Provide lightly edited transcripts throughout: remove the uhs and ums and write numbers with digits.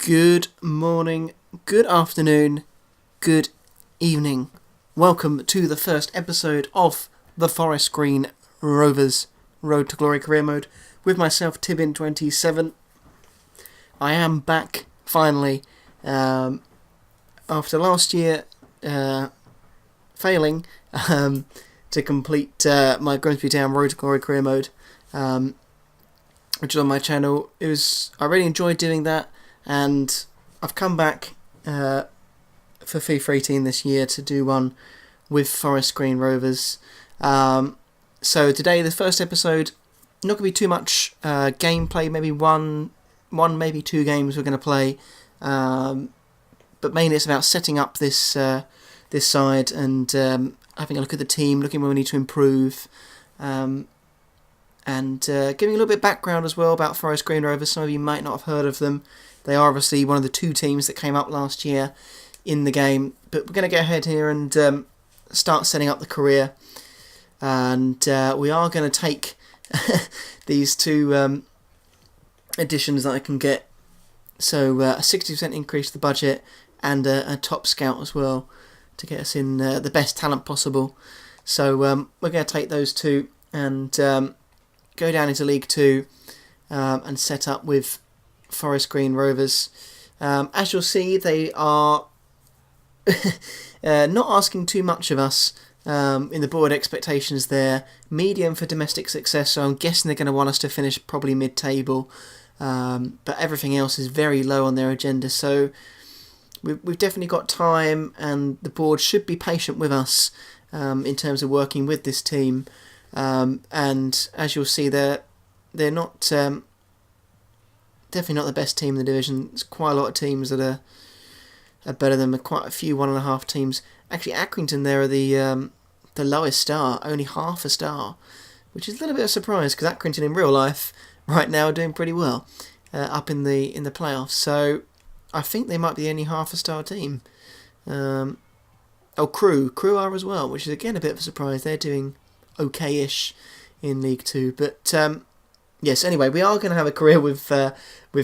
Good morning, good afternoon, good evening. Welcome to the first episode of the Forest Green Rovers Road to Glory career mode with myself, Tibin27. I am back finally after last year failing to complete my Grimsby Town Road to Glory career mode, which is on my channel. I really enjoyed doing that. And I've come back for FIFA 18 this year to do one with Forest Green Rovers. So today, the first episode, not going to be too much gameplay, maybe one, maybe two games we're going to play. But mainly it's about setting up this side and having a look at the team, looking where we need to improve. And giving a little bit of background as well about Forest Green Rovers. Some of you might not have heard of them. They are obviously one of the two teams that came up last year in the game. But we're going to go ahead here and start setting up the career. And we are going to take these two additions that I can get. So a 60% increase to the budget and a top scout as well to get us in the best talent possible. So we're going to take those two and go down into League 2 and set up with Forest Green Rovers. As you'll see, they are not asking too much of us in the board expectations there. Medium for domestic success, so I'm guessing they're going to want us to finish probably mid-table. But everything else is very low on their agenda, so we've definitely got time, and the board should be patient with us in terms of working with this team. And as you'll see, they're not definitely not the best team in the division. There's quite a lot of teams that are better than them. Quite a few 1.5 teams. Actually, Accrington there are the lowest star, only half a star, which is a little bit of a surprise because Accrington in real life right now are doing pretty well up in the playoffs. So I think they might be the only half a star team. Crew are as well, which is again a bit of a surprise. They're doing okay-ish in League 2, but yes. Anyway, we are going to have a career with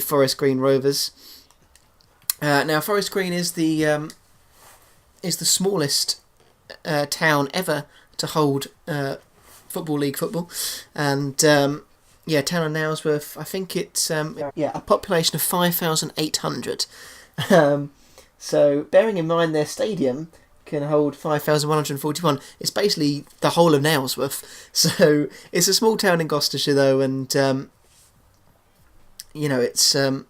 Forest Green Rovers. Now, Forest Green is the smallest town ever to hold football league football, and town of Nailsworth. I think it's a population of 5,800. So, bearing in mind their stadium can hold 5,141. It's basically the whole of Nailsworth. So it's a small town in Gloucestershire, though, and it's a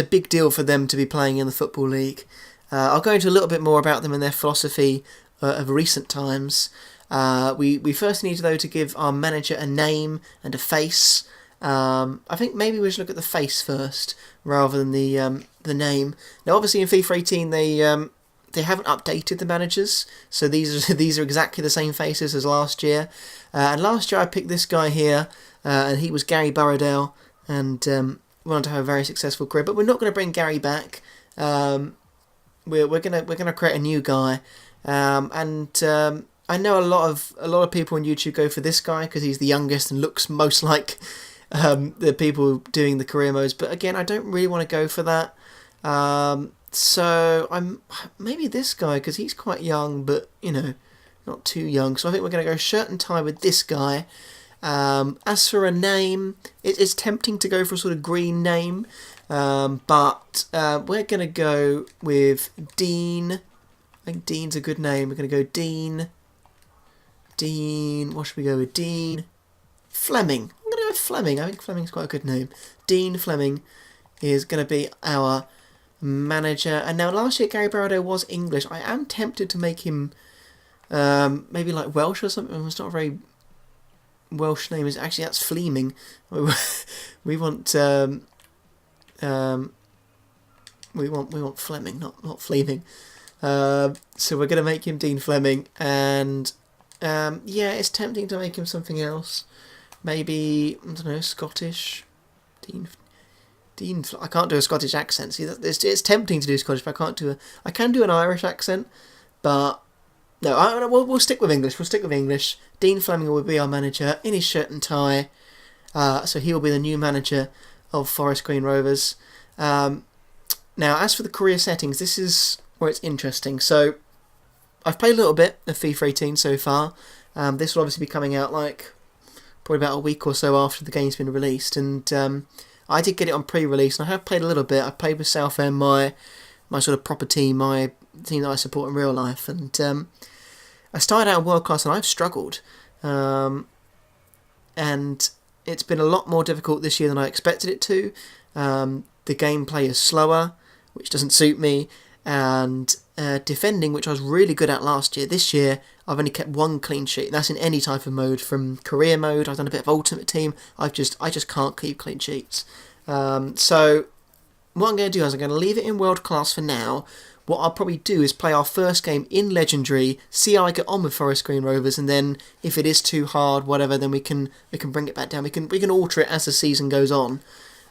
big deal for them to be playing in the Football League. I'll go into a little bit more about them and their philosophy of recent times. We first need, though, to give our manager a name and a face. I think maybe we should look at the face first rather than the name. Now, obviously, in FIFA 18, they haven't updated the managers, so these are exactly the same faces as last year. And last year I picked this guy here, and he was Gary Burrow, and went on to have a very successful career. But we're not going to bring Gary back. We're gonna create a new guy, and I know a lot of people on YouTube go for this guy because he's the youngest and looks most like the people doing the career modes. But again, I don't really want to go for that. So I'm maybe this guy because he's quite young, but not too young. So I think we're going to go shirt and tie with this guy. As for a name, it's tempting to go for a sort of green name, but we're going to go with Dean. I think Dean's a good name. We're going to go Dean. What should we go with? Dean Fleming. I'm going to go with Fleming. I think Fleming's quite a good name. Dean Fleming is going to be our manager. And now last year Gary Burrow was English. I am tempted to make him maybe like Welsh or something. It's not a very Welsh name. Actually, that's Fleming. We want Fleming, not Fleming. So we're going to make him Dean Fleming, and it's tempting to make him something else. Maybe, I don't know, Scottish. I can't do a Scottish accent. See, it's tempting to do Scottish, but I can do an Irish accent, but no, we'll stick with English. Dean Fleming will be our manager in his shirt and tie. So he will be the new manager of Forest Green Rovers. Now, as for the career settings, this is where it's interesting. So, I've played a little bit of FIFA 18 so far. This will obviously be coming out like probably about a week or so after the game's been released, and I did get it on pre-release, and I have played a little bit. I played with Southend, my sort of proper team, my team that I support in real life, and I started out in World Class, and I've struggled, and it's been a lot more difficult this year than I expected it to. The gameplay is slower, which doesn't suit me, and defending, which I was really good at last year. This year, I've only kept one clean sheet, and that's in any type of mode. From career mode, I've done a bit of Ultimate Team. I just can't keep clean sheets. So what I'm going to do is I'm going to leave it in World Class for now. What I'll probably do is play our first game in Legendary, see how I get on with Forest Green Rovers, and then if it is too hard, whatever, then we can bring it back down. We can alter it as the season goes on.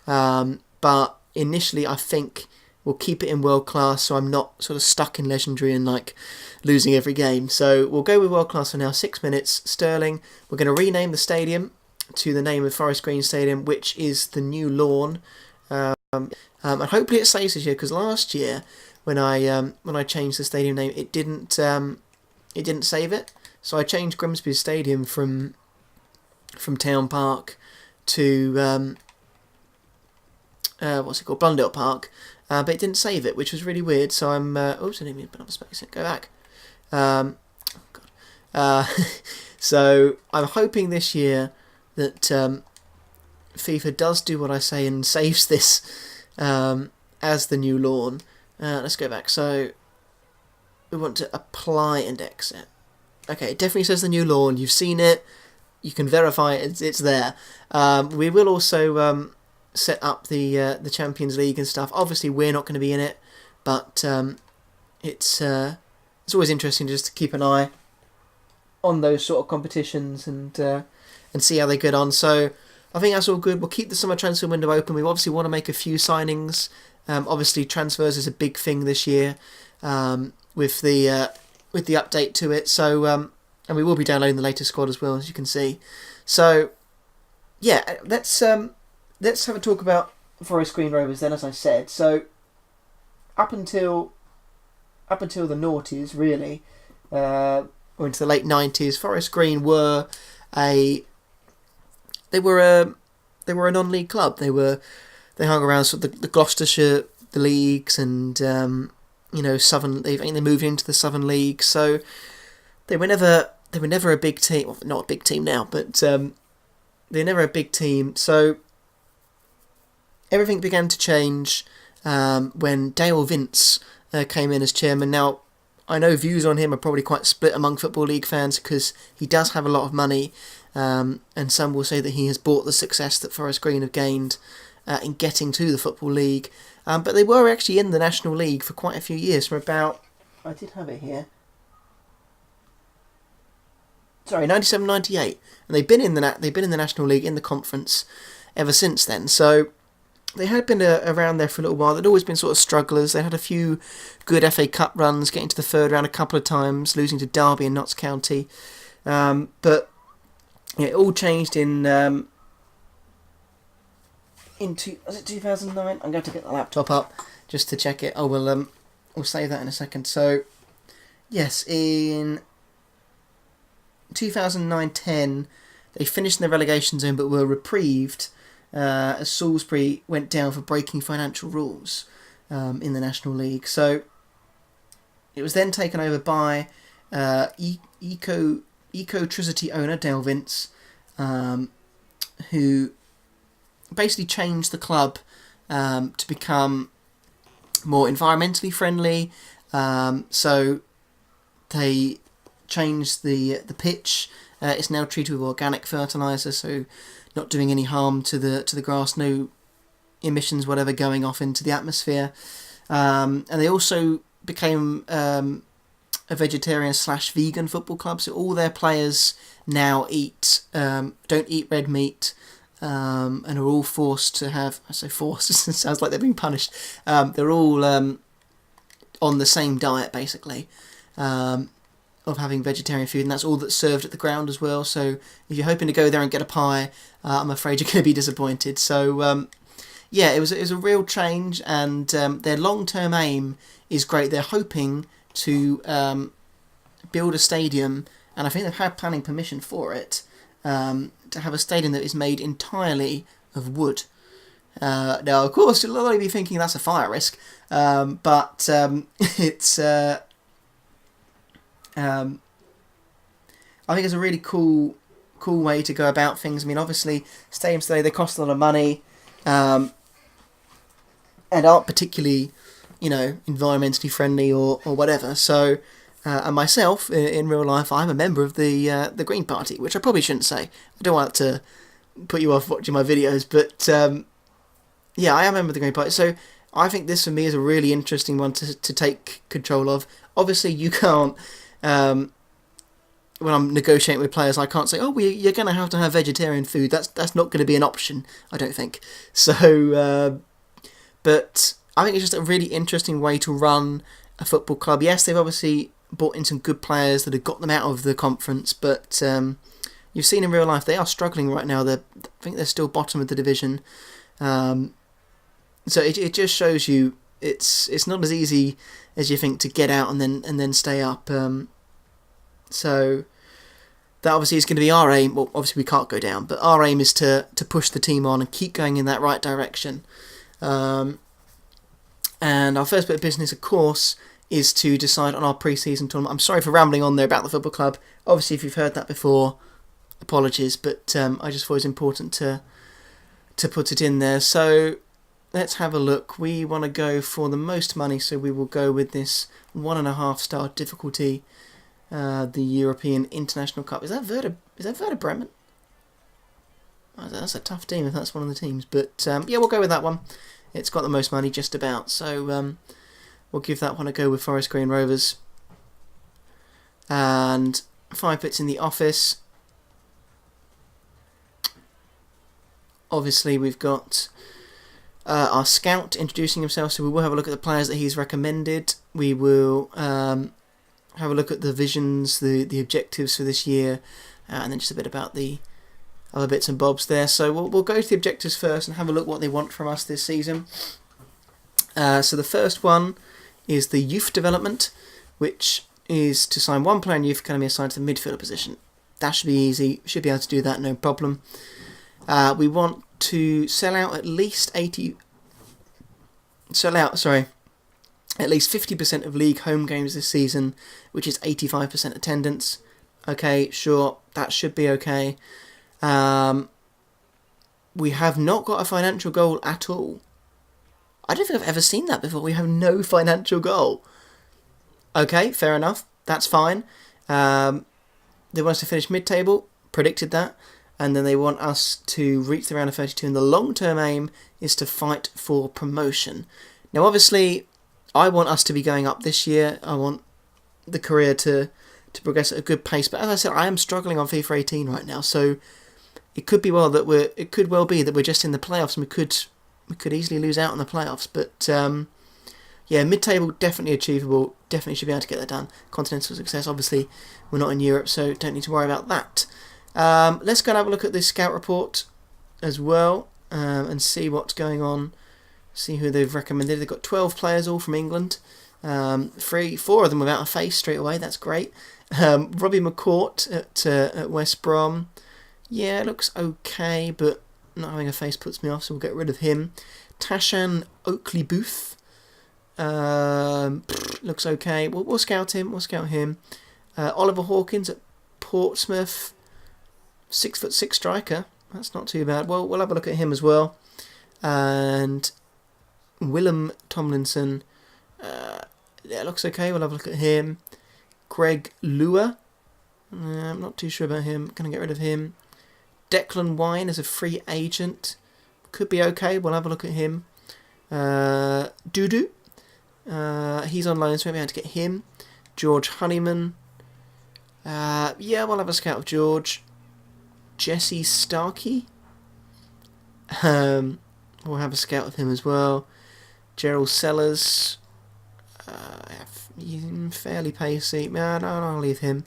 But initially, I think we'll keep it in World Class, so I'm not sort of stuck in Legendary and like losing every game. So we'll go with World Class for now. 6 minutes, Sterling. We're going to rename the stadium to the name of Forest Green Stadium, which is the new lawn. And hopefully it stays this year, because last year when I changed the stadium name, it didn't save it. So I changed Grimsby Stadium from Town Park to what's it called, Blundell Park. But it didn't save it, which was really weird. So I'm oops, I didn't mean to put up a space. Go back. So I'm hoping this year that FIFA does do what I say and saves this as the new lawn. Let's go back. So we want to apply and exit. Okay, it definitely says the new lawn. You've seen it. You can verify it. It's there. We will also set up the Champions League and stuff. Obviously, we're not going to be in it, but it's always interesting just to keep an eye on those sort of competitions and see how they get on. So I think that's all good. We'll keep the summer transfer window open. We obviously want to make a few signings. Obviously, transfers is a big thing this year with the update to it. So and we will be downloading the latest squad as well, as you can see. So yeah, let's have a talk about Forest Green Rovers then, as I said. So up until the noughties, really, or into the late 90s, Forest Green were a non-league club. They hung around sort of the Gloucestershire, the leagues, and Southern. They moved into the Southern League, so they were never a big team. Well, not a big team now, but they're never a big team. So everything began to change when Dale Vince came in as chairman. Now, I know views on him are probably quite split among Football League fans because he does have a lot of money, and some will say that he has bought the success that Forest Green have gained in getting to the Football League. But they were actually in the National League for quite a few years, from about, I did have it here, 97-98, and they've been in the National League in the conference ever since then. So they had been around there for a little while. They'd always been sort of strugglers. They had a few good FA Cup runs, getting to the third round a couple of times, losing to Derby and Notts County. But it all changed in 2009? I'm going to get the laptop up just to check it. Oh, we'll save that in a second. So, yes, in 2009-10, they finished in the relegation zone but were reprieved as Salisbury went down for breaking financial rules in the National League. So it was then taken over by Ecotricity owner Dale Vince, who basically changed the club to become more environmentally friendly. So they changed the pitch. It's now treated with organic fertiliser, so not doing any harm to the grass, no emissions, whatever, going off into the atmosphere. And they also became a vegetarian/vegan football club, so all their players now don't eat red meat, and are all forced to have. I say forced, it sounds like they're being punished. They're all on the same diet, basically, of having vegetarian food, and that's all that's served at the ground as well. So if you're hoping to go there and get a pie, I'm afraid you're going to be disappointed. So yeah, it was a real change, and their long-term aim is great. They're hoping to build a stadium, and I think they've had planning permission for it, to have a stadium that is made entirely of wood. Now, of course, you'll only be thinking that's a fire risk, but it's... I think it's a really cool way to go about things. I mean, obviously, stadiums today, they cost a lot of money, and aren't particularly, environmentally friendly or whatever. So, and myself, in real life, I'm a member of the Green Party, which I probably shouldn't say. I don't want to put you off watching my videos, but yeah, I am a member of the Green Party. So I think this, for me, is a really interesting one to take control of. Obviously, you can't... when I'm negotiating with players, I can't say, "Oh, you're going to have vegetarian food." That's not going to be an option, I don't think. So, but I think it's just a really interesting way to run a football club. Yes, they've obviously brought in some good players that have got them out of the conference, but you've seen in real life they are struggling right now. I think they're still bottom of the division. So it just shows you it's not as easy as you think to get out and then stay up. So that obviously is going to be our aim. Well, obviously we can't go down, but our aim is to push the team on and keep going in that right direction. And our first bit of business, of course, is to decide on our pre-season tournament. I'm sorry for rambling on there about the football club. Obviously, if you've heard that before, apologies, but I just thought it was important to put it in there. So let's have a look. We want to go for the most money, so we will go with this 1.5-star difficulty. The European International Cup. Is that Werder Bremen? Oh, that's a tough team if that's one of the teams. But yeah, we'll go with that one. It's got the most money just about. So we'll give that one a go with Forest Green Rovers. And 5 bits in the office. Obviously, we've got our scout introducing himself. So we will have a look at the players that he's recommended. We will... have a look at the visions, the objectives for this year, and then just a bit about the other bits and bobs there. So we'll go to the objectives first and have a look what they want from us this season. So the first one is the youth development, which is to sign one player in youth academy assigned to the midfielder position. That should be easy. Should be able to do that, no problem. We want to sell out at least 50% of league home games this season, which is 85% attendance. Okay, sure, that should be okay. We have not got a financial goal at all. I don't think I've ever seen that before. We have no financial goal. Okay, fair enough. That's fine. They want us to finish mid-table. Predicted that. And then they want us to reach the round of 32. And the long-term aim is to fight for promotion. Now, obviously, I want us to be going up this year. I want the career to progress at a good pace. But as I said, I am struggling on FIFA 18 right now. So it could be well be that we're just in the playoffs and we could easily lose out on the playoffs. But yeah, mid-table definitely achievable. Definitely should be able to get that done. Continental success. Obviously, we're not in Europe, so don't need to worry about that. Let's go and have a look at this scout report as well and see what's going on. See who they've recommended. They've got 12 players all from England. 4 of them without a face straight away. That's great. Robbie McCourt at West Brom. Yeah, looks okay, but not having a face puts me off, so we'll get rid of him. Tashan Oakley Booth. Looks okay. We'll scout him. Oliver Hawkins at Portsmouth. 6'6" striker. That's not too bad. Well, we'll have a look at him as well. And Willem Tomlinson. Yeah, looks okay. We'll have a look at him. Greg Lua. I'm not too sure about him. Going to get rid of him. Declan Wine as a free agent. Could be okay. We'll have a look at him. Dudu. He's on loan, so we'll be able to get him. George Honeyman. Yeah, we'll have a scout of George. Jesse Starkey. We'll have a scout of him as well. Gerald Sellers. He's fairly pacey. No, I'll leave him.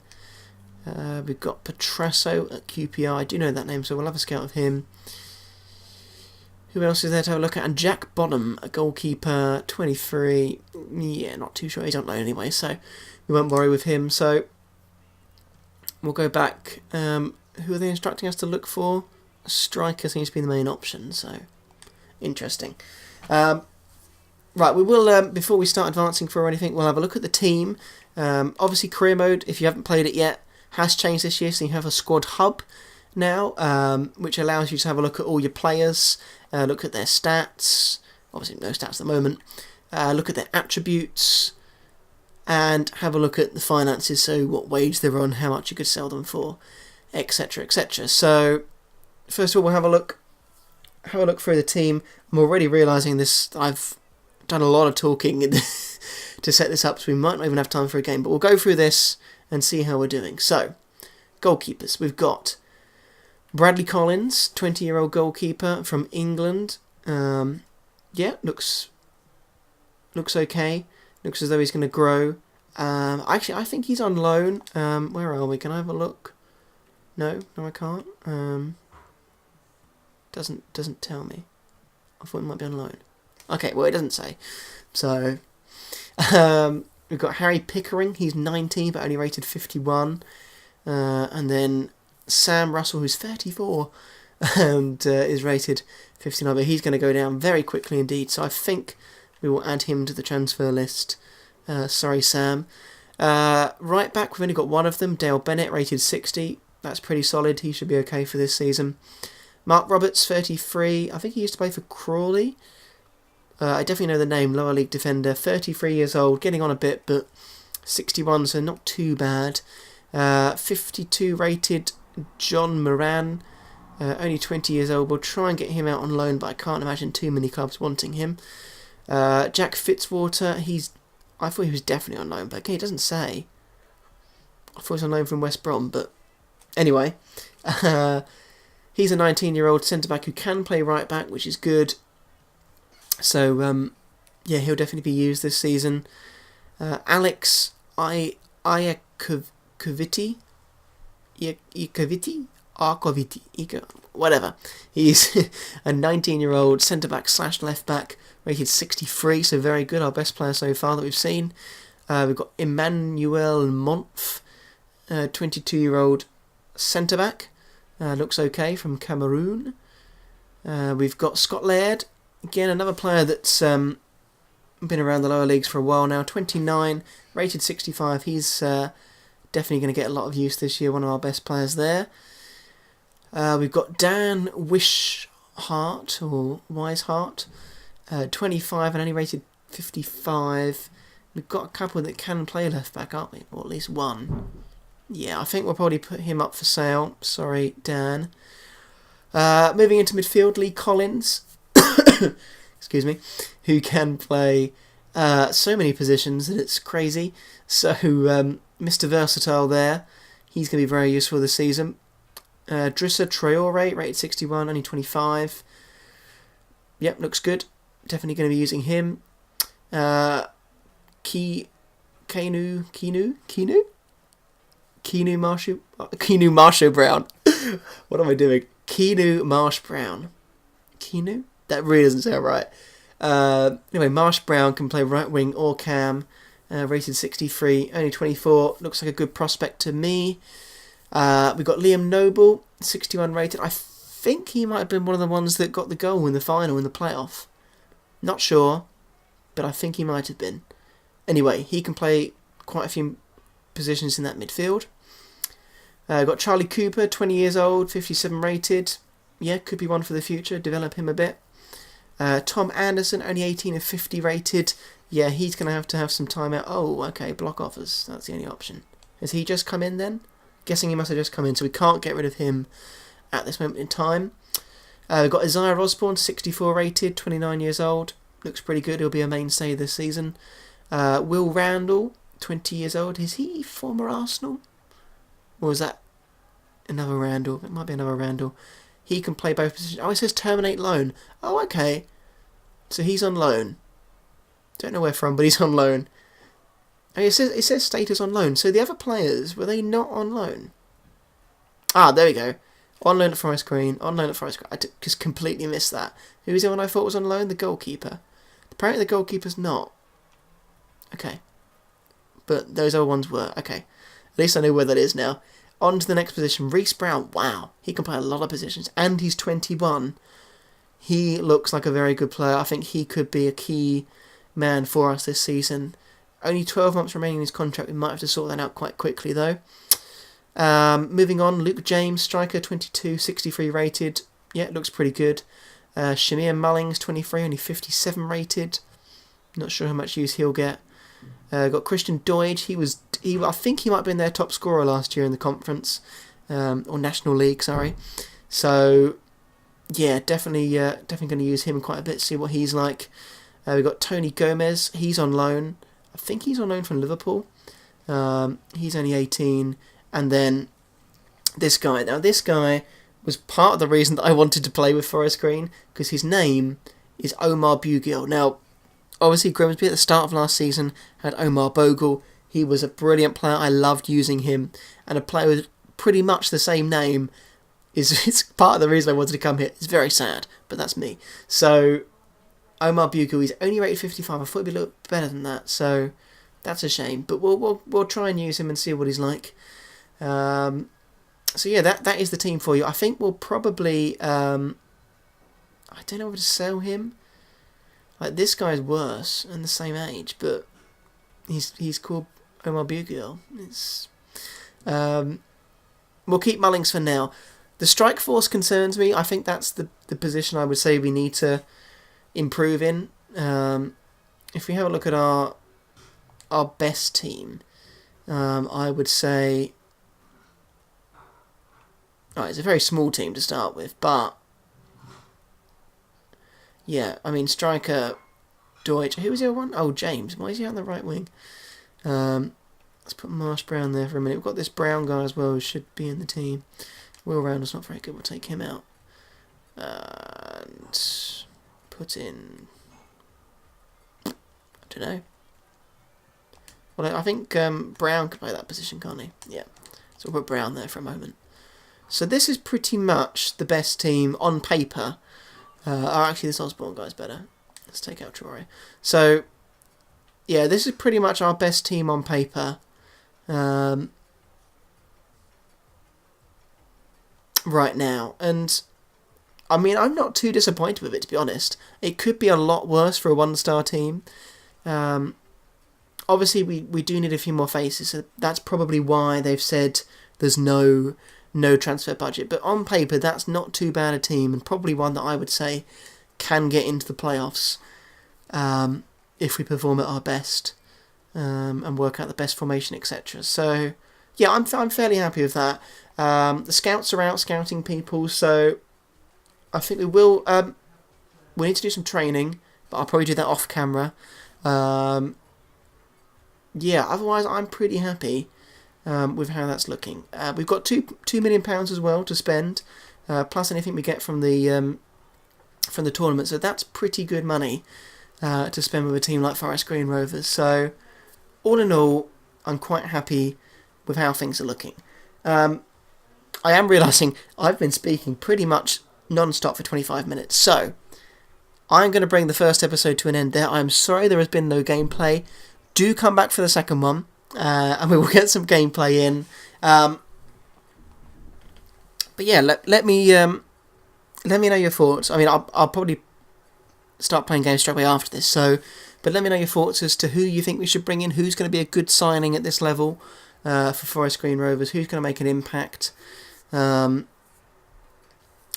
We've got Petrasso at QPR. I do know that name, so we'll have a scout of him. Who else is there to have a look at? And Jack Bonham, a goalkeeper, 23. Yeah, not too sure. He's on loan anyway, so we won't worry with him. So we'll go back. Who are they instructing us to look for? A striker seems to be the main option, so interesting. Right, we will, before we start advancing for anything, we'll have a look at the team. Obviously, career mode, if you haven't played it yet, has changed this year, so you have a squad hub now, which allows you to have a look at all your players, look at their stats, obviously no stats at the moment, look at their attributes, and have a look at the finances, so what wage they're on, how much you could sell them for, etc, etc. So, first of all, we'll have a look through the team. I'm already realising this, I've done a lot of talking to set this up, so we might not even have time for a game, but we'll go through this and see how we're doing. So, goalkeepers, we've got Bradley Collins, 20-year-old goalkeeper from England. Yeah, looks okay. Looks as though he's going to grow. Actually, I think he's on loan. Where are we? Can I have a look? No, I can't. Doesn't tell me. I thought he might be on loan. Okay, well, it doesn't say. So, we've got Harry Pickering. He's 19, but only rated 51. And then Sam Russell, who's 34, and is rated 59. But he's going to go down very quickly indeed. So I think we will add him to the transfer list. Sorry, Sam. Right back, we've only got one of them. Dale Bennett, rated 60. That's pretty solid. He should be okay for this season. Mark Roberts, 33. I think he used to play for Crawley. I definitely know the name, lower league defender, 33 years old, getting on a bit, but 61, so not too bad. 52 rated John Moran, only 20 years old. We'll try and get him out on loan, but I can't imagine too many clubs wanting him. Jack Fitzwater, I thought he was definitely on loan, but okay, it doesn't say. I thought he was on loan from West Brom, but anyway. He's a 19-year-old centre-back who can play right-back, which is good. So, yeah, he'll definitely be used this season. Alex Iakoviti, whatever. He's a 19-year-old centre-back / left-back, rated 63, so very good, our best player so far that we've seen. We've got Emmanuel Monf, 22-year-old centre-back, looks okay, from Cameroon. We've got Scott Laird, again, another player that's been around the lower leagues for a while now. 29, rated 65. He's definitely going to get a lot of use this year. One of our best players there. We've got Dan Wishart, or Wisehart, 25 and only rated 55. We've got a couple that can play left back, aren't we? Or at least one. Yeah, I think we'll probably put him up for sale. Sorry, Dan. Moving into midfield, Lee Collins. Excuse me, who can play so many positions that it's crazy. So, Mr. Versatile there, he's going to be very useful this season. Drissa Traore, rated 61, only 25. Yep, looks good. Definitely going to be using him. Keanu Marshall Brown. What am I doing? Keanu Marsh Brown. Keanu? That really doesn't sound right. Anyway, Marsh Brown can play right wing or cam. Rated 63, only 24. Looks like a good prospect to me. We've got Liam Noble, 61 rated. I think he might have been one of the ones that got the goal in the final in the playoff. Not sure, but I think he might have been. Anyway, he can play quite a few positions in that midfield. Got Charlie Cooper, 20 years old, 57 rated. Yeah, could be one for the future. Develop him a bit. Tom Anderson, only 18 and 50 rated. Yeah, he's going to have some time out. Oh, okay, block offers. That's the only option. Has he just come in then? Guessing he must have just come in, so we can't get rid of him at this moment in time. We've got Isaiah Osborne, 64 rated, 29 years old. Looks pretty good. He'll be a mainstay this season. Will Randall, 20 years old. Is he former Arsenal? Or is that another Randall? It might be another Randall. He can play both positions. Oh, it says terminate loan. Oh, okay. So he's on loan. Don't know where from, but he's on loan. Oh, it says status on loan. So the other players, were they not on loan? Ah, there we go. On loan at Forest Green. On loan at Forest Green. Just completely missed that. Who was the one I thought was on loan? The goalkeeper. Apparently the goalkeeper's not. Okay. But those other ones were. Okay. At least I know where that is now. On to the next position. Reece Brown. Wow. He can play a lot of positions. And he's 21. He looks like a very good player. I think he could be a key man for us this season. Only 12 months remaining in his contract. We might have to sort that out quite quickly, though. Moving on. Luke James, striker, 22, 63 rated. Yeah, looks pretty good. Shamir Mullings, 23, only 57 rated. Not sure how much use he'll get. Got Christian Doidge. I think he might have been their top scorer last year in the conference, or National League. Sorry. So, yeah, definitely going to use him quite a bit. See what he's like. We've got Tony Gomez. He's on loan. I think he's on loan from Liverpool. He's only 18, and then this guy. Now, this guy was part of the reason that I wanted to play with Forest Green, because his name is Omar Bugil. Now, obviously, Grimsby at the start of last season had Omar Bogle. He was a brilliant player. I loved using him. And a player with pretty much the same name is part of the reason I wanted to come here. It's very sad, but that's me. So, Omar Bugil, he's only rated 55. I thought he'd be a little better than that. So, that's a shame. But we'll try and use him and see what he's like. So yeah, that is the team for you. I think we'll probably I don't know whether to sell him. Like, this guy's worse and the same age, but he's called Omar Bugil. We'll keep Mullings for now. The strike force concerns me. I think that's the position I would say we need to improve in. If we have a look at our best team, I would say. Oh, it's a very small team to start with, but yeah, I mean, striker Deutsch. Who was the other one? Oh, James. Why is he on the right wing? Let's put Marsh Brown there for a minute. We've got this Brown guy as well who should be in the team. Will Rounder's not very good. We'll take him out. And put in. I don't know. Well, I think Brown could play that position, can't he? Yeah. So we'll put Brown there for a moment. So this is pretty much the best team on paper. Actually, this Osborne guy's better. Let's take out Traore. So, yeah, this is pretty much our best team on paper. Right now. And, I mean, I'm not too disappointed with it, to be honest. It could be a lot worse for a one-star team. Obviously, we do need a few more faces. So that's probably why they've said there's no transfer budget, but on paper that's not too bad a team, and probably one that I would say can get into the playoffs if we perform at our best and work out the best formation, etc. So yeah, I'm fairly happy with that. The scouts are out scouting people, so I think we will. We need to do some training, but I'll probably do that off camera. Yeah, otherwise I'm pretty happy with how that's looking. We've got £2 million as well to spend, plus anything we get from the tournament. So that's pretty good money to spend with a team like Forest Green Rovers. So all in all, I'm quite happy with how things are looking. I am realising I've been speaking pretty much non-stop for 25 minutes. So I'm going to bring the first episode to an end there. I'm sorry there has been no gameplay. Do come back for the second one. And we will get some gameplay in. But yeah, let me know your thoughts. I mean, I'll probably start playing games straight away after this. So, but let me know your thoughts as to who you think we should bring in. Who's going to be a good signing at this level for Forest Green Rovers? Who's going to make an impact? I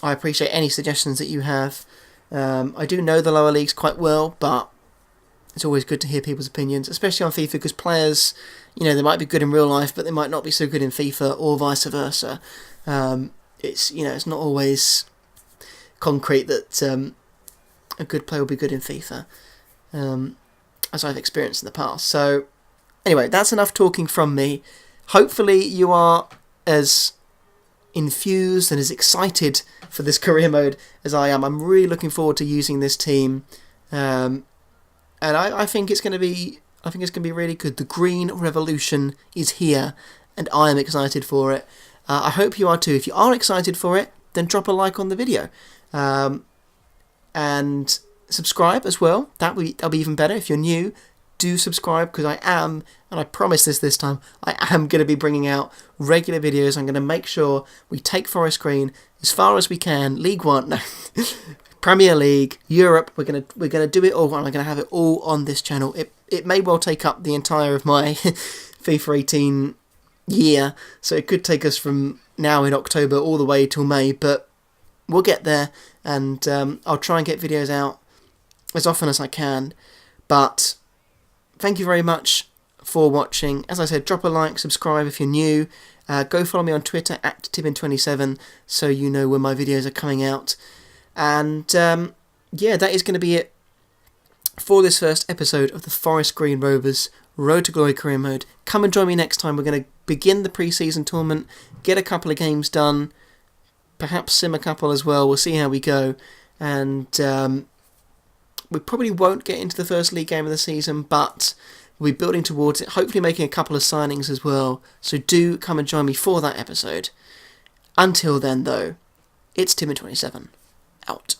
appreciate any suggestions that you have. I do know the lower leagues quite well, but it's always good to hear people's opinions, especially on FIFA, because players, they might be good in real life, but they might not be so good in FIFA, or vice versa. It's not always concrete that a good player will be good in FIFA, as I've experienced in the past. So, anyway, that's enough talking from me. Hopefully you are as infused and as excited for this career mode as I am. I'm really looking forward to using this team. And I think it's going to be really good. The Green Revolution is here, and I am excited for it. I hope you are too. If you are excited for it, then drop a like on the video. And subscribe as well. That'll be even better. If you're new, do subscribe, because I am, and I promise this time, I am going to be bringing out regular videos. I'm going to make sure we take Forest Green as far as we can. League One, no, Premier League, Europe. We're gonna do it all, and I'm going to have it all on this channel. It may well take up the entire of my FIFA 18 year, so it could take us from now in October all the way till May, but we'll get there, and I'll try and get videos out as often as I can. But thank you very much for watching. As I said, drop a like, subscribe if you're new. Go follow me on Twitter at Tibbin27, so you know when my videos are coming out. And yeah, that is going to be it for this first episode of the Forest Green Rovers Road to Glory Career Mode. Come and join me next time. We're going to begin the pre-season tournament, get a couple of games done, perhaps sim a couple as well. We'll see how we go. And we probably won't get into the first league game of the season, but we'll be building towards it, hopefully making a couple of signings as well. So do come and join me for that episode. Until then, though, it's Tibbin27, out.